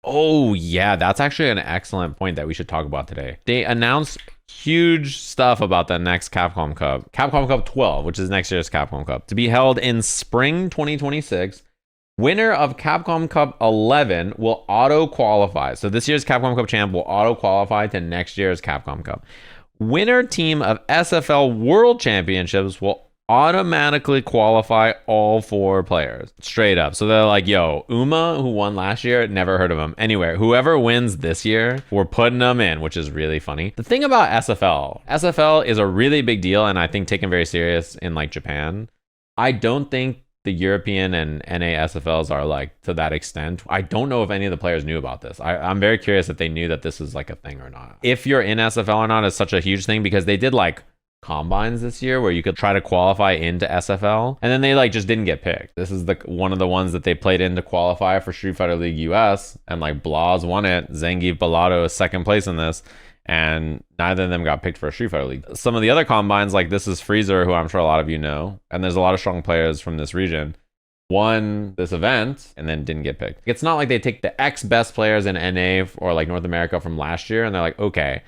Oh, yeah, that's actually an excellent point that we should talk about today. They announced huge stuff about the next Capcom Cup, Capcom Cup 12, which is next year's Capcom Cup, to be held in spring 2026. Winner of Capcom Cup 11 will auto qualify. So this year's Capcom Cup champ will auto qualify to next year's Capcom Cup. Winner team of SFL World Championships will automatically qualify all 4 players straight up. So they're like, yo, Uma, who won last year, never heard of him. Anyway, whoever wins this year, we're putting them in, which is really funny. The thing about SFL is a really big deal, and I think taken very serious in like Japan. I don't think the European and NA SFLs are like to that extent. I don't know if any of the players knew about this. I'm very curious if they knew that this is like a thing or not. If you're in SFL or not is such a huge thing, because they did like combines this year where you could try to qualify into SFL, and then they like just didn't get picked. This is the one of the ones that they played in to qualify for Street Fighter League US, and like Blas won it. Zangief Bellotto is second place in this, and neither of them got picked for a Street Fighter League. Some of the other combines, like this is Freezer, who I'm sure a lot of you know, and there's a lot of strong players from this region, won this event and then didn't get picked. It's not like they take the X best players in NA or like North America from last year and they're like, okay,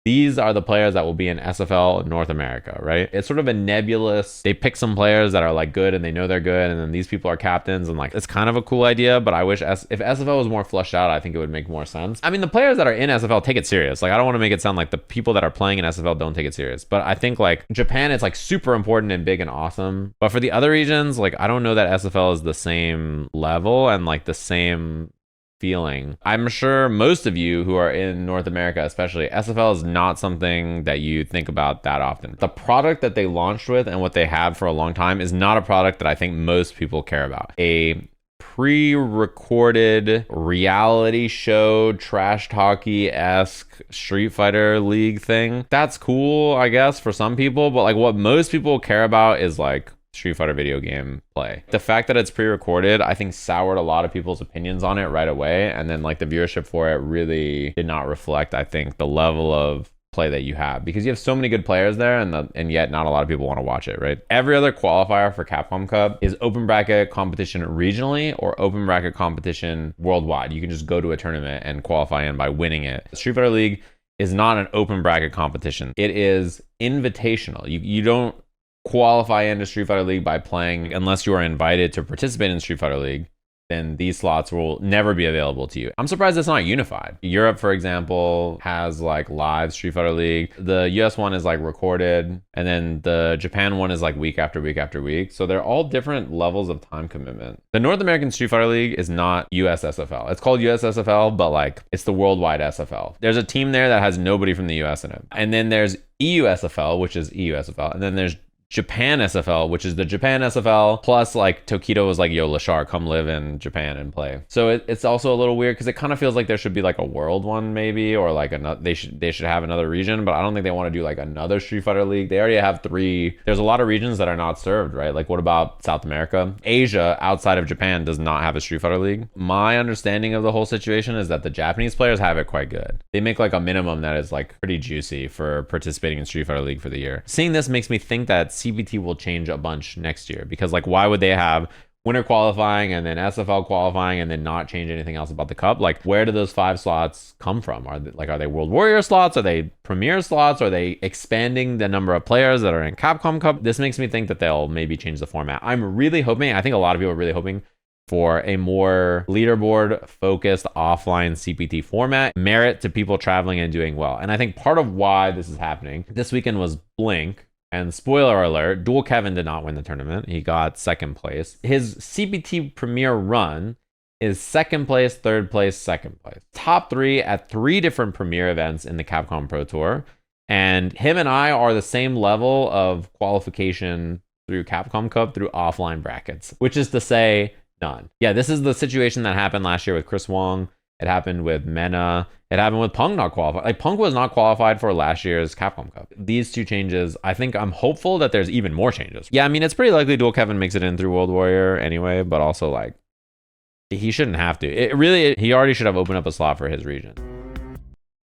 these are the players that will be in SFL North America, right? It's sort of a nebulous, they pick some players that are like good and they know they're good, and then these people are captains, and like it's kind of a cool idea, but I wish if SFL was more fleshed out, I think it would make more sense. I mean, the players that are in SFL take it serious. Like I don't want to make it sound like the people that are playing in SFL don't take it serious, but I think like Japan, it's like super important and big and awesome. But for the other regions, like I don't know that SFL is the same level and like the same feeling. I'm sure most of you who are in North America, especially, SFL is not something that you think about that often. The product that they launched with and what they had for a long time is not a product that I think most people care about. A pre-recorded reality show, trash talky-esque Street Fighter League thing. That's cool, I guess, for some people, but like what most people care about is like Street Fighter video game play. The fact that it's pre-recorded, I think soured a lot of people's opinions on it right away, and then like the viewership for it really did not reflect, I think, the level of play that you have, because you have so many good players there, and yet not a lot of people want to watch it, right? Every other qualifier for Capcom Cup is open bracket competition regionally or open bracket competition worldwide. You can just go to a tournament and qualify in by winning it. Street Fighter League is not an open bracket competition. It is invitational. You don't qualify into Street Fighter League by playing unless you are invited to participate in Street Fighter League. Then these slots will never be available to you. I'm surprised it's not unified. Europe, for example, has like live Street Fighter League. The US one is like recorded, and then the Japan one is like week after week after week. So they're all different levels of time commitment. The North American Street Fighter League is not US SFL. It's called US SFL, but like it's the worldwide SFL. There's a team there that has nobody from the US in it. And then there's EU SFL, which is EU SFL. And then there's Japan SFL, which is the Japan SFL, plus like Tokido was like, yo, Lashar, come live in Japan and play. So it's also a little weird because it kind of feels like there should be like a world one maybe, or like another, they should have another region, but I don't think they want to do like another Street Fighter League. They already have 3. There's a lot of regions that are not served, right? Like what about South America? Asia outside of Japan does not have a Street Fighter League. My understanding of the whole situation is that the Japanese players have it quite good. They make like a minimum that is like pretty juicy for participating in Street Fighter League for the year. Seeing this makes me think that CBT will change a bunch next year, because like why would they have winter qualifying and then SFL qualifying and then not change anything else about the cup? Like where do those 5 slots come from? Are they World Warrior slots? Are they Premier slots? Are they expanding the number of players that are in Capcom Cup? This makes me think that they'll maybe change the format. I'm really hoping, I think a lot of people are really hoping for a more leaderboard focused offline CPT format, merit to people traveling and doing well. And I think part of why this is happening this weekend was Blink. And spoiler alert, Dual Kevin did not win the tournament. He got 2nd place. His CPT Premier run is 2nd place, 3rd place, 2nd place. Top 3 at 3 different Premier events in the Capcom Pro Tour. And him and I are the same level of qualification through Capcom Cup through offline brackets, which is to say none. Yeah, this is the situation that happened last year with Chris Wong. It happened with Mena. It happened with Punk not qualified. Like Punk was not qualified for last year's Capcom Cup. These 2 changes, I think I'm hopeful that there's even more changes. Yeah, I mean, it's pretty likely Dual Kevin makes it in through World Warrior anyway, but also like he shouldn't have to. He already should have opened up a slot for his region.